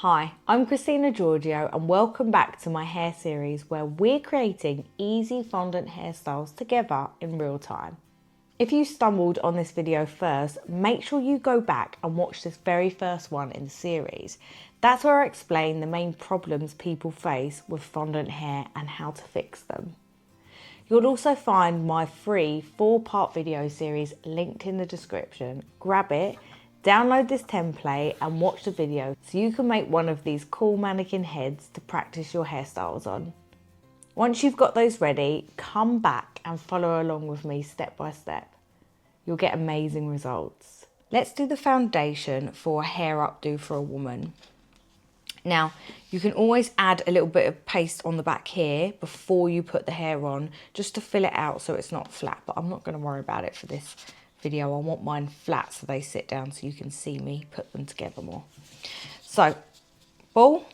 Hi, I'm Christina Giorgio and welcome back to my hair series where we're creating easy fondant hairstyles together in real time. If you stumbled on this video first, make sure you go back and watch this very first one in the series. That's where I explain the main problems people face with fondant hair and how to fix them. You'll also find my free 4-part video series linked in the description. Grab it, download this template and watch the video so you can make one of these cool mannequin heads to practice your hairstyles on. Once you've got those ready, come back and follow along with me step by step. You'll get amazing results. Let's do the foundation for a hair updo for a woman. Now, you can always add a little bit of paste on the back here before you put the hair on, just to fill it out so it's not flat, but I'm not going to worry about it for this video. I want mine flat so they sit down so you can see me put them together more. So, ball,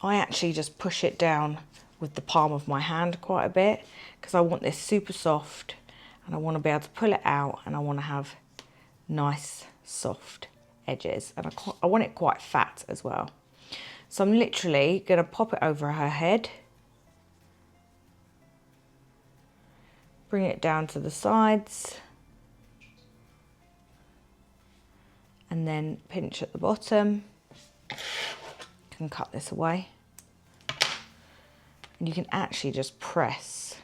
I actually just push it down with the palm of my hand quite a bit because I want this super soft and I want to be able to pull it out and I want to have nice soft edges and I want it quite fat as well. So I'm literally going to pop it over her head, bring it down to the sides and then pinch at the bottom. You can cut this away and you can actually just press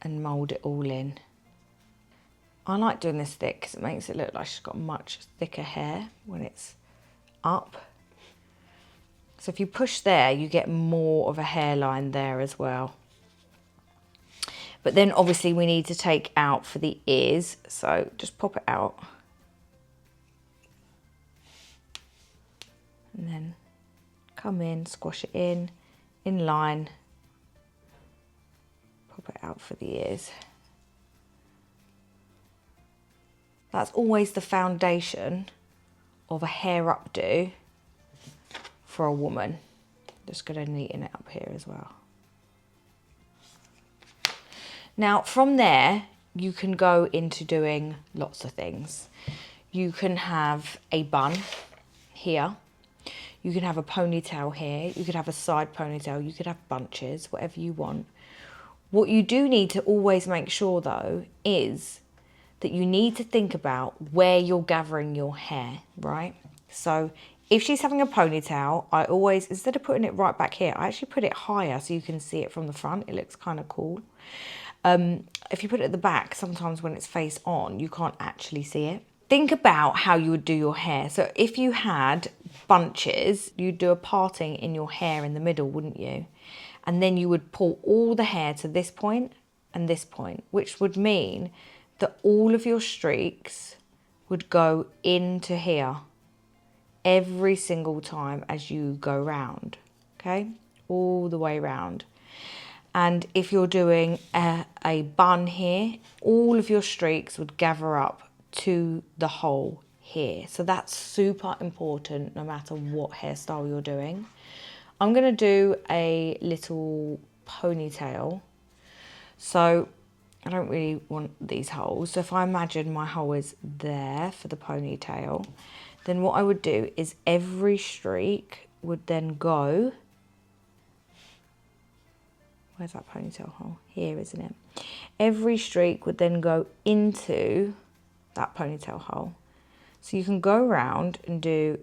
and mould it all in. I like doing this thick because it makes it look like she's got much thicker hair when it's up. So if you push there, you get more of a hairline there as well. But then obviously we need to take out for the ears, so just pop it out. And then come in, squash it in line, pop it out for the ears. That's always the foundation of a hair updo for a woman. Just going to neaten it up here as well. Now from there, you can go into doing lots of things. You can have a bun here. You can have a ponytail here. You could have a side ponytail. You could have bunches, whatever you want. What you do need to always make sure though is that you need to think about where you're gathering your hair, right? So if she's having a ponytail, I always, instead of putting it right back here, I actually put it higher so you can see it from the front. It looks kind of cool. If you put it at the back, sometimes when it's face on, you can't actually see it. Think about how you would do your hair. So if you had bunches, you'd do a parting in your hair in the middle, wouldn't you? And then you would pull all the hair to this point and this point, which would mean that all of your streaks would go into here every single time as you go round, okay? All the way round. And if you're doing a bun here, all of your streaks would gather up to the hole here. So that's super important no matter what hairstyle you're doing. I'm going to do a little ponytail. So I don't really want these holes. So if I imagine my hole is there for the ponytail, then what I would do is every streak would then go, where's that ponytail hole? Here, isn't it? Every streak would then go into that ponytail hole. So you can go around and do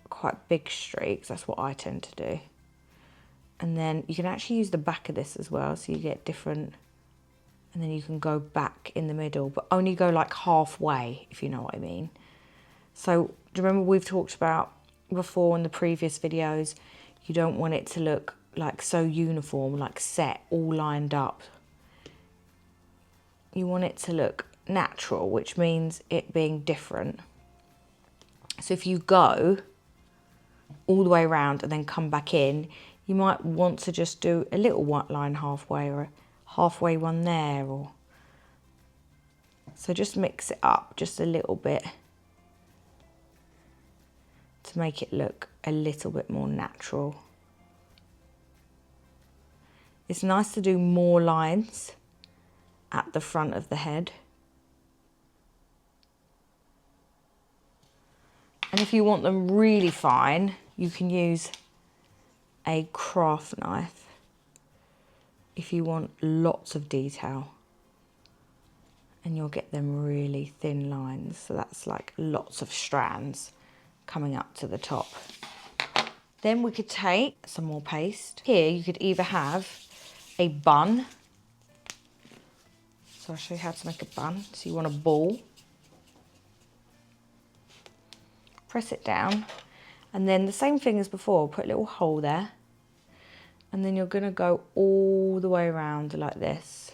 quite big streaks. That's what I tend to do. And then you can actually use the back of this as well. So you get different, and then you can go back in the middle, but only go like halfway, if you know what I mean. So do you remember we've talked about before in the previous videos, you don't want it to look like so uniform, like set, all lined up. You want it to look natural, which means it being different. So if you go all the way around and then come back in, you might want to just do a little white line halfway or a halfway one there, or so just mix it up just a little bit to make it look a little bit more natural. It's nice to do more lines at the front of the head. And if you want them really fine, you can use a craft knife if you want lots of detail. And you'll get them really thin lines. So that's like lots of strands coming up to the top. Then we could take some more paste. Here you could either have a bun. So I'll show you how to make a bun. So you want a ball. Press it down. And then the same thing as before, put a little hole there. And then you're gonna go all the way around like this.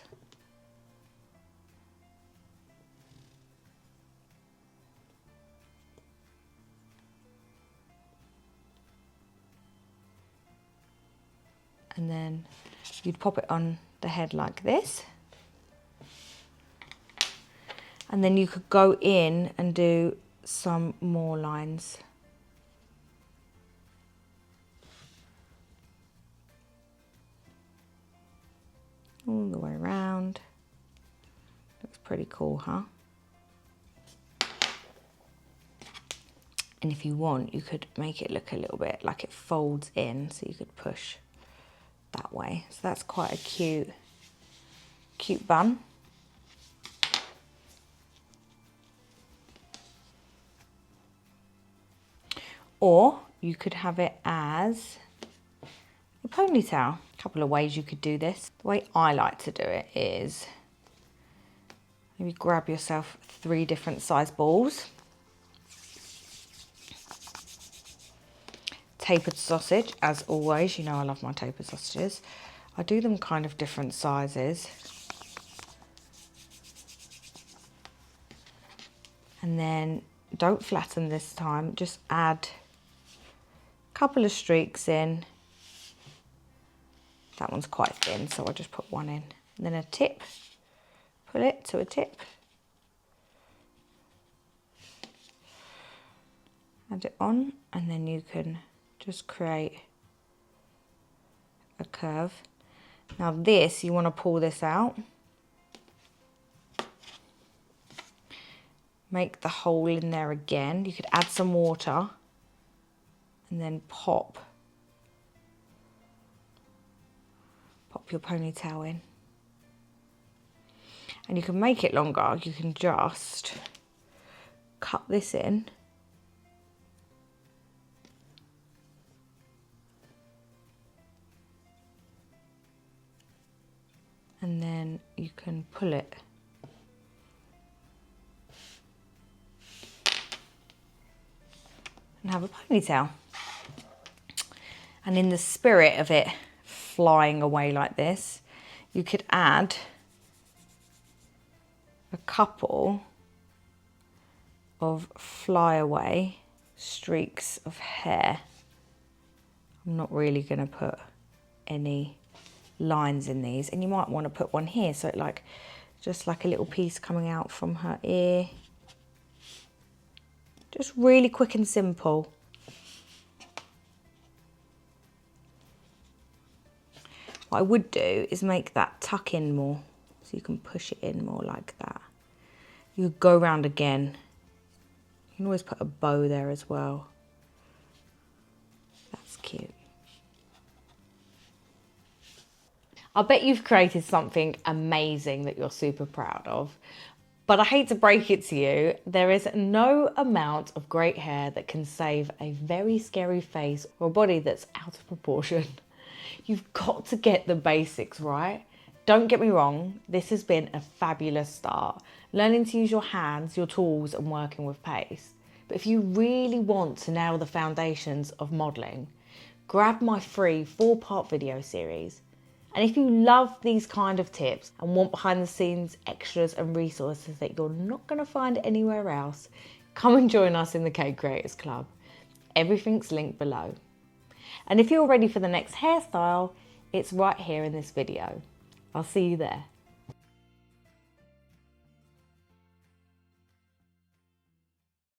And then you'd pop it on the head like this. And then you could go in and do some more lines. All the way around. Looks pretty cool, huh? And if you want, you could make it look a little bit like it folds in, so you could push that way. So that's quite a cute bun. Or you could have it as a ponytail. A couple of ways you could do this. The way I like to do it is maybe grab yourself 3 different size balls. Tapered sausage, as always, you know I love my tapered sausages. I do them kind of different sizes. And then don't flatten this time, just add a couple of streaks in. That one's quite thin, so I'll just put one in. And then a tip, pull it to a tip. Add it on, and then you can just create a curve. Now this, you want to pull this out. Make the hole in there again. You could add some water and then pop your ponytail in. And you can make it longer. You can just cut this in. And then you can pull it. And have a ponytail. And in the spirit of it flying away like this, you could add a couple of flyaway streaks of hair. I'm not really going to put any lines in these, and you might want to put one here, so it like just like a little piece coming out from her ear. Just really quick and simple. What I would do is make that tuck in more, so you can push it in more like that. You go around again. You can always put a bow there as well. That's cute. I bet you've created something amazing that you're super proud of. But I hate to break it to you, there is no amount of great hair that can save a very scary face or a body that's out of proportion. You've got to get the basics right. Don't get me wrong, this has been a fabulous start. Learning to use your hands, your tools, and working with paste. But if you really want to nail the foundations of modelling, grab my free 4-part video series. And if you love these kind of tips and want behind the scenes extras and resources that you're not going to find anywhere else, come and join us in the Cake Creators Club. Everything's linked below. And if you're ready for the next hairstyle, it's right here in this video. I'll see you there.